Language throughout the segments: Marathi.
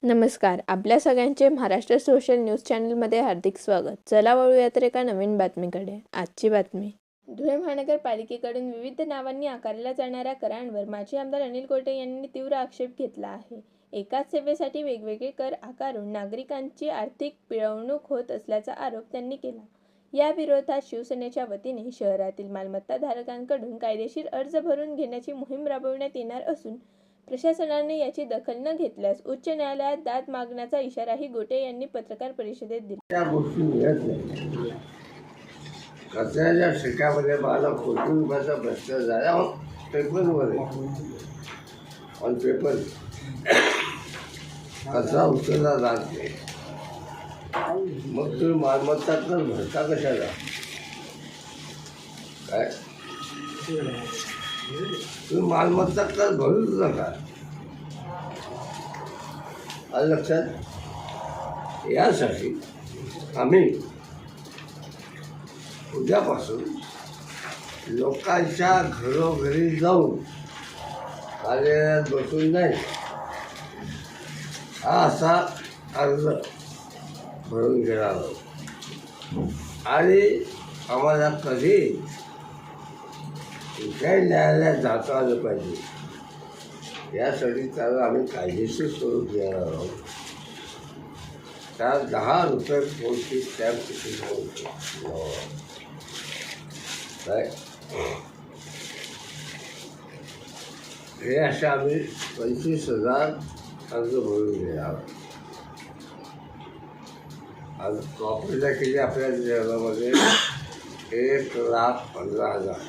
नमस्कार. आपल्या सगळ्यांचे महाराष्ट्र सोशल न्यूज चॅनलमध्ये हार्दिक स्वागत. चला वळूया तर एका नवीन बातमीकडे. आजची बातमी. धुळे महानगरपालिकेकडून विविध नावांनी आकारल्या जाणाऱ्या करांवर माजी आमदार अनिल गोटे यांनी तीव्र आक्षेप घेतला आहे. एकाच सेवेसाठी वेगवेगळे कर आकारून नागरिकांची आर्थिक पिळवणूक होत असल्याचा आरोप त्यांनी केला. या विरोधात शिवसेनेच्या वतीने शहरातील मालमत्ताधारकांकडून कायदेशीर अर्ज भरून घेण्याची मोहीम राबविण्यात येणार असून प्रशासनाने याची दखल न घेतल्यास उच्च न्यायालयात दाद मागण्याचा इशाराही गोटे यांनी पत्रकार परिषदेत दिला. त्या गोष्टी मिळत नाही. कचऱ्याच्या शिक्यामध्ये मला कोटी रुपयाचा भ्रष्टाचार झाला पेपरवर ऑन पेपर कचरा उचलला जात नाही. मग तुम्ही मालमत्तातून भरता कशाला काय तुम्ही मालमत्तातून भरूच नका. आलं लक्षात. यासाठी आम्ही उद्यापासून लोकांच्या घरोघरी जाऊन कार्यालयात बसून नाही हा असा अर्ज भरून घेणार आहोत आणि आम्हाला कधी कुठल्याही न्यायालयात जाता आलं पाहिजे यासाठी त्याला आम्ही कायदेशीर स्वरूप देणार आहोत. त्या 10 रुपये कोणती स्टॅम्प तिकीट काय हे असे आम्ही 25,000 अर्ज भरून घेणार. आज प्रॉपर्टीला किती आपल्या शहरामध्ये 1,15,000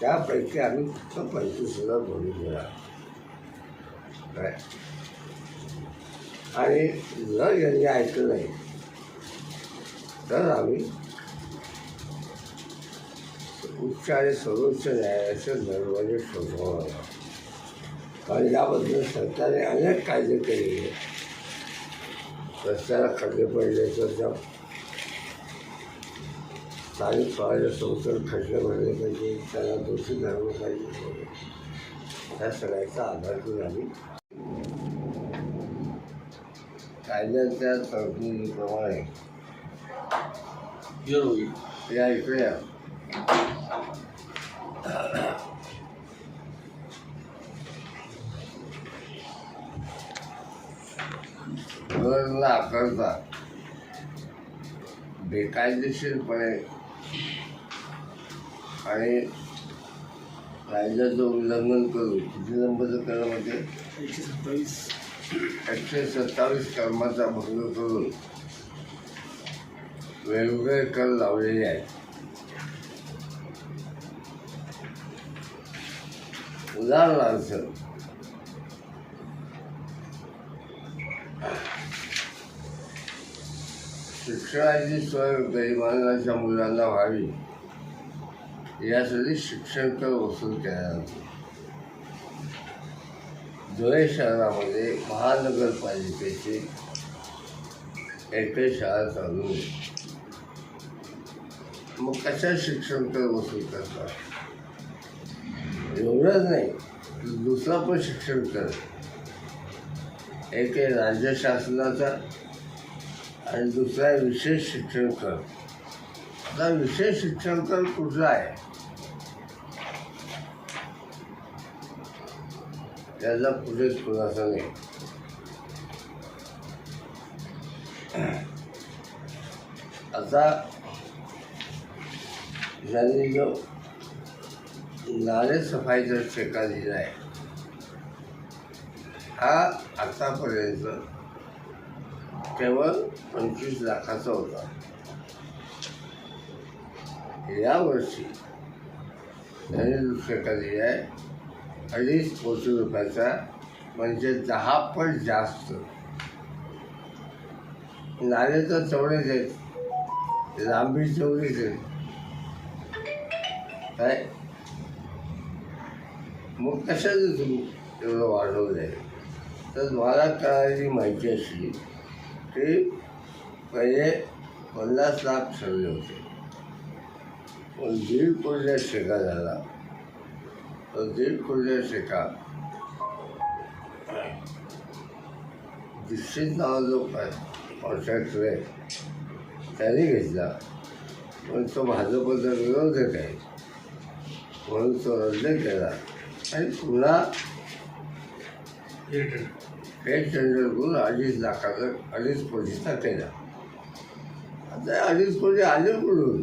त्यापैकी आम्ही फक्त 25,000 भरून घेणार काय. आणि जर यांनी ऐकलं नाही तर आम्ही उच्च आणि सर्वोच्च न्यायालयाचे दरवाजे ठोठावणार आहोत. कारण याबद्दल सरकारने अनेक कायदे केलेले. रस्त्याला खड्डे पडले तर त्या स्थानिक स्वराज्य संस्थेला खड्डे भरले पाहिजे, त्याला दोषी धरलं पाहिजे. त्या सगळ्याचा आधार घेऊन आम्ही कायद्याच्या तरतुदीप्रमाणे या इकडे करला आकारता बेकायदेशीरपणे आणि कायद्याचं उल्लंघन करून किती नंबरचं करामध्ये 127 कर्माचा भंग करून वेगवेगळे कर लावलेले आहेत. उदाहरणार्थ शिक्षणाची सोय गरिबांच्या मुलांना व्हावी यासाठी शिक्षण कर वसूल केला जातो. धुळे शहरामध्ये महानगरपालिकेची एकही शाळा चालू आहे. मग कशा शिक्षण कर वसूल करतात? एवढंच नाही, दुसरा पण शिक्षण कर. एक आहे राज्य शासनाचा आणि दुसरा आहे विशेष शिक्षण कर. आता विशेष शिक्षण कर कुठला आहे त्याचा कुठेच खुलासा नाही. आता ज्यांनी जो नाले सफाईचा ठेका दिला आहे हा आतापर्यंत केवळ 25 लाखाचा होता. यावर्षी त्यांनी जो ठेका दिला आहे 2.5 कोटी रुपयाचा, म्हणजे 10 पट जास्त. नाले तर तेवढेच आहेत, लांबी तेवढीच आहे काय. मग कशाचं तुम्ही एवढं वाढवलं आहे? तर मला कळालेली माहिती अशी की पहिले 50 लाख ठरले होते, पण 1.5 कोटीचा ठेका झाला. तर 1.5 कोटीचा ठेका दीक्षित नावा जो कॉन्ट्रॅक्टर आहे त्याने घेतला, पण तो भाजपचा विरोधक आहे म्हणून तो रद्द केला आणि पुन्हा हे टेंडर करून 2.5 लाखाचा 2.5 कोटीचा केला. आता 2.5 कोटी आले कुठून,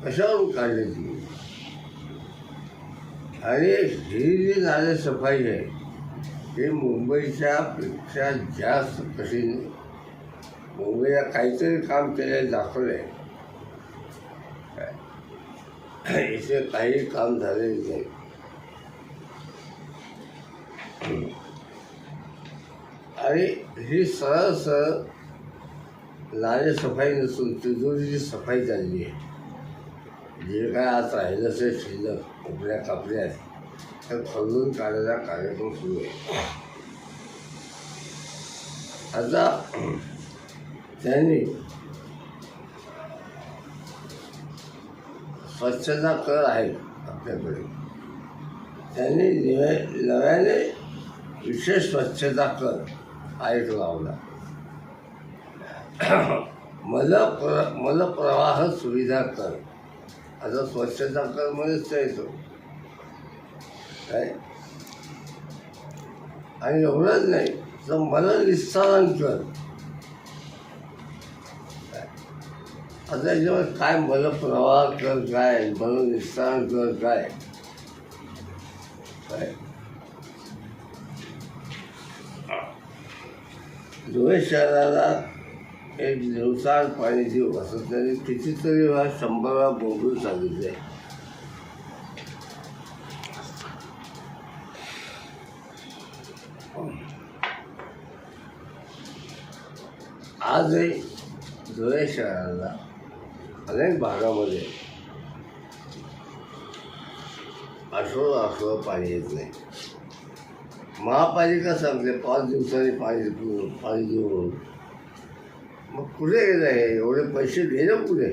कशावरून काढले ती? आणि ही जी नाले सफाई आहे ही मुंबईच्या पेक्षा जास्त कठीण. मुंबईला काहीतरी काम केलेलं दाखवलं आहे, इथे काही काम झालेलं नाही. आणि ही सरळ सरळ नाले सफाई नसून तिजोरीची सफाई चालली आहे. जे काय आज राहिलं असेल शिल्लक उकड्या कापल्या तर खोदून काढायचा कार्यक्रम सुरू आहे. आता त्यांनी स्वच्छता कर आहे आपल्याकडे, त्यांनी नव्याने विशेष स्वच्छता कर हा एक लावला. मलप्रवाह सुविधा कर, आता स्वच्छता कर मध्येच येतो काय. आणि एवढंच नाही तर मलनिस्सारण कर. आता याच्यावर काय मलप्रवाह कर काय, मलनिस्सारण कर काय काय. धुळे शहराला एक दिवसाआड पाणी देऊ असं त्यांनी कितीतरी वेळा 100 वेळा बोलून सांगितले. आजही धुळे शहराला अनेक भागामध्ये आठवडा पाणी येत नाही. महापालिका सांगते 5 दिवसांनी पाणी देऊ. मग कुठे गेलं आहे एवढे पैसे गेले कुठे?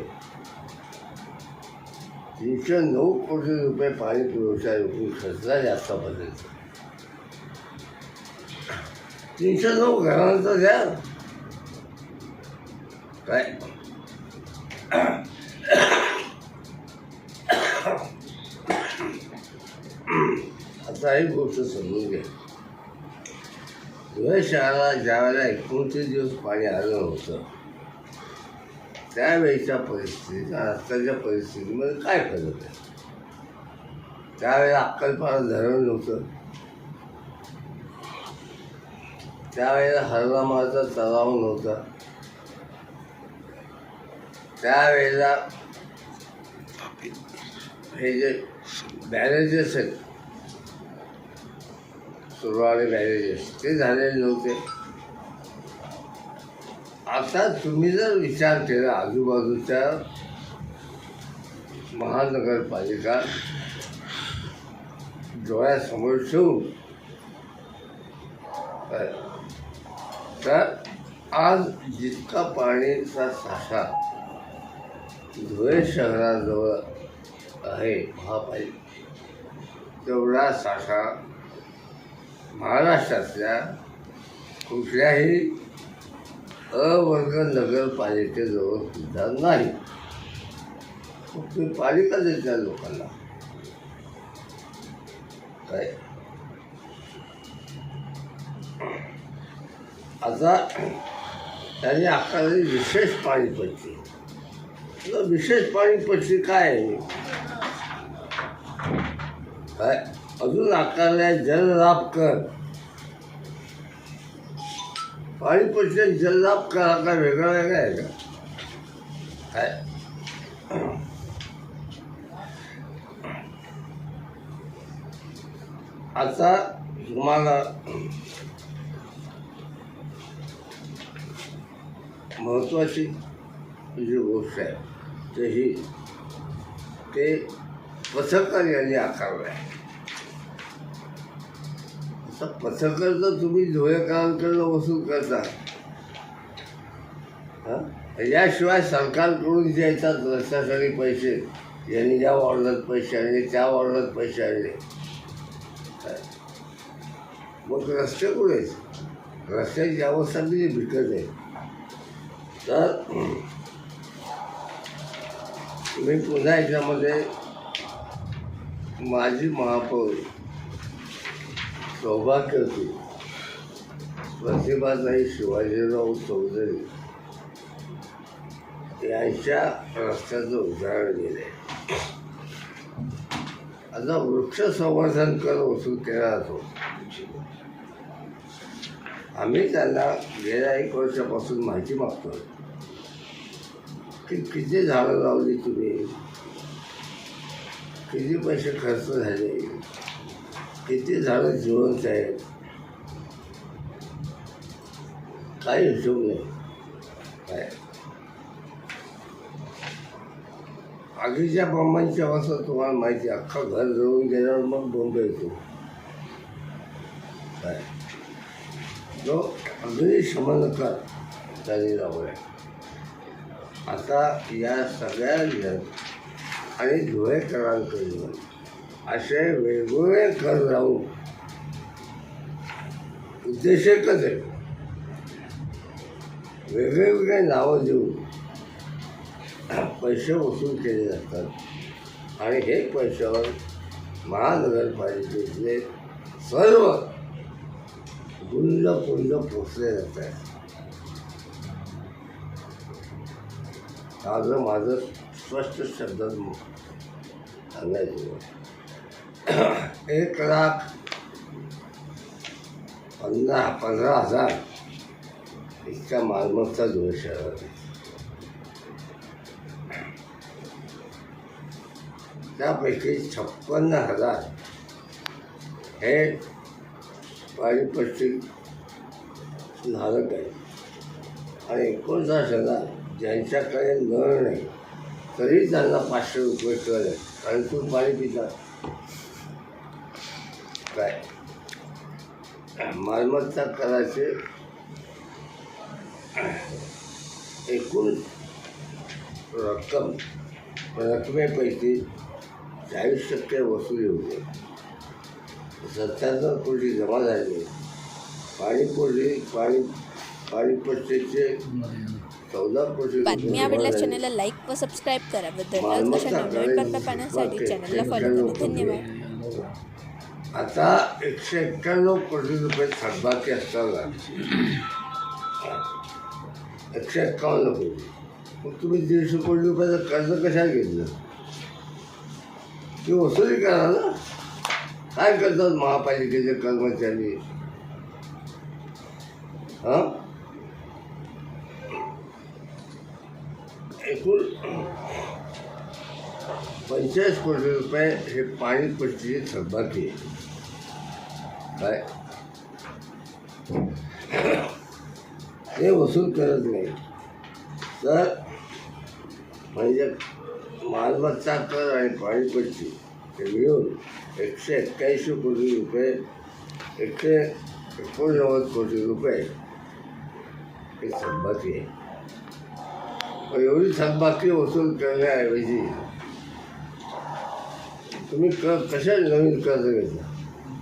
309 कोटी रुपये पाणी पुरवठा खर्चला आतापर्यंत. 309 घरांचा द्या काय. आता ही गोष्ट समजून घ्या. धुळे शहराला ज्यावेळेला 29 दिवस पाणी आलं नव्हतं त्यावेळीच्या परिस्थितीत आजकालच्या परिस्थितीमध्ये काय फरक आहे. त्यावेळेला अक्कलपाडा धरण नव्हतं, त्यावेळेला हरणामाळचा तलाव नव्हता, त्यावेळेला हे जे बॅरेजेस आहेत सुरवाडी बॅरेजेस ते झालेले नव्हते. आता तुम्ही जर विचार केला आजूबाजूच्या महानगरपालिका डोळ्यासमोर ठेवून तर आज जितका पाणीचा साठा धुळे शहराजवळ आहे महापालिका तेवढा साठा महाराष्ट्रातल्या कुठल्याही अवर्ग नगरपालिकेजवळ सुद्धा नाही. फक्त पालिका देत्या लोकांना काय. आता त्यांनी आकारली विशेष पाणीपट्टी. विशेष पाणीपट्टी काय आहे काय. अजून आकारल्या जललाभ कर. पाणीपट्टी जललाभ कर आता वेगळा वेगळा आहे का काय. आता तुम्हाला महत्त्वाची जी गोष्ट आहे ते पथकर यांनी आकारलं आहे. असं पथकर जर तुम्ही धुळेकरांकडनं वसूल करता याशिवाय सरकारकडून जे येतात रस्त्यासाठी पैसे, यांनी या वॉर्डात पैसे आणले त्या वॉर्डात पैसे आणले, मग रस्ते कुठे रस्त्याची अवस्था किती बिकट आहे. तर मी पुन्हा याच्यामध्ये माजी महापौर सौभाग्यवती प्रतिभाताई शिवाजीराव चौधरी यांच्या रस्त्याचं उदाहरण दिले. आता वृक्ष संवर्धन कर वसूल केला जातो. आम्ही त्यांना गेल्या 1 वर्षापासून माहिती मागतो की किती झाडं लावली तुम्ही, किती पैसे खर्च झाले, किती झाडं जिवंत आहेत, काही हिशोब नाही. काय आगीच्या बॉम्बांची अवस्था तुम्हाला माहिती आहे. अख्खा घर जळून गेल्यावर मग बॉम्ब येतो. काय जो अग्निशमनकर त्यांनी लावलाय. आता या सगळ्या आणि धुळेकरांकडून असे वेगवेगळे कर लावून उद्देश एकच आहे. वेगवेगळे नावं देऊन पैसे वसूल केले जातात आणि हे पैशावर महानगरपालिकेतले सर्व गुंड पोचले जात आहेत. आज माझं स्पष्ट शब्दात सांगायचं 1,15,000 इतक्या मालमत्ता धुळे शहरात. त्यापैकी 56,000 हे पारिपट्टी धारक आहेत आणि 29,000 ज्यांच्याकडे नळ नाही तरी त्यांना 500 रुपये कर आहे. कारण तू पाणी पिता. काय मालमत्ता कराचे एकूण रकमेपैकी 40% वसुली होते. 77 कोटी जमा झाले. पाणीपट्टीचे 14 कोटी बातमी आवडल्यास चॅनलला लाईक व सबस्क्राईब करा व दररोज अशा नवनवीन बातम्या पाहण्यासाठी चॅनलला फॉलो करा. धन्यवाद. आता 191 कोटी रुपये थकबाकी असताना 151 कोटी. मग तुम्ही 150 कोटी रुपयाचं कर्ज कशाला घेतलं? ती वसुली करा ना. काय करतात महापालिकेचे कर्मचारी? हां एकूण 45 कोटी रुपये हे पाणीपट्टीची थकबाकी आहे. काय ते वसूल करत नाही. तर म्हणजे मालमत्ता कर आणि पाणीपट्टी हे मिळून 181 कोटी रुपये 189 कोटी रुपये हे थकबाकी आहे. पण एवढी थकबाकी वसूल करण्याऐवजी तुम्ही कशा नवीन कर्ज घेतला?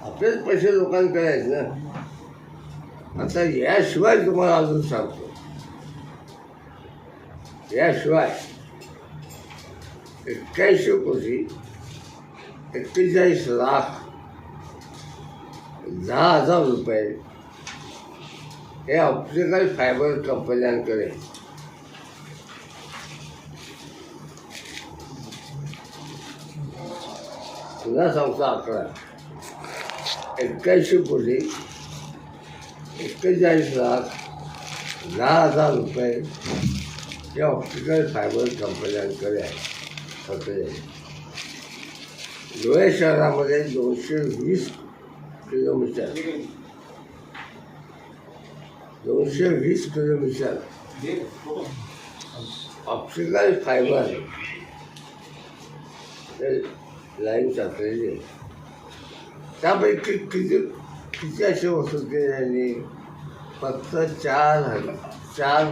आपलेच पैसे लोकांकडे आहेत ना. आता याशिवाय तुम्हाला अजून सांगतो, याशिवाय 81 कोटी 41,10,000 रुपये हे ऑप्टिकल फायबर कंपन्यांकडे. पुन्हा सांगतो आकडा 81 कोटी 41,10,000 रुपये हे ऑप्टिकल फायबर कंपन्यांकडे आहे. धुळे शहरामध्ये 220 किलोमीटर ऑप्टिकल फायबर लाईन टाकलेली आहे. त्यापैकी किती असे वसूल केले त्यांनी? फक्त 4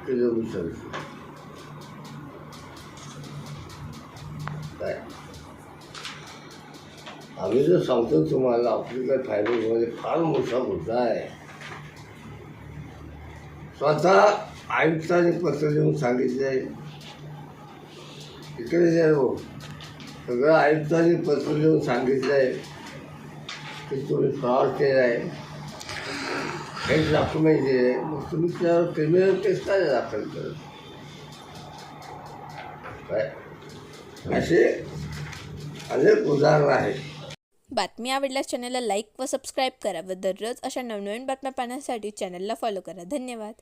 किलोमीटर. काय आम्ही जर सांगतो तुम्हाला ऑप्टिकल फायबरमध्ये फार मोठा मुद्दा आहे. स्वतः आयुक्तांनी पत्र देऊन सांगितलं आहे, इकडे जे हो सगळं आयुक्तांनी पत्र देऊन सांगितलं आहे की तुम्ही फ्रॉड केला आहे, हेच डॉक्युमेंट दिले, मग तुम्ही त्यावर क्रिमिनल केस काय दाखल करत काय? असे अनेक उदाहरणं आहेत. बातमी आवडल्यास चॅनलला लाईक व सबस्क्राईब करा व दररोज अशा नवनवीन बातम्या पाहण्यासाठी चॅनलला फॉलो करा. धन्यवाद.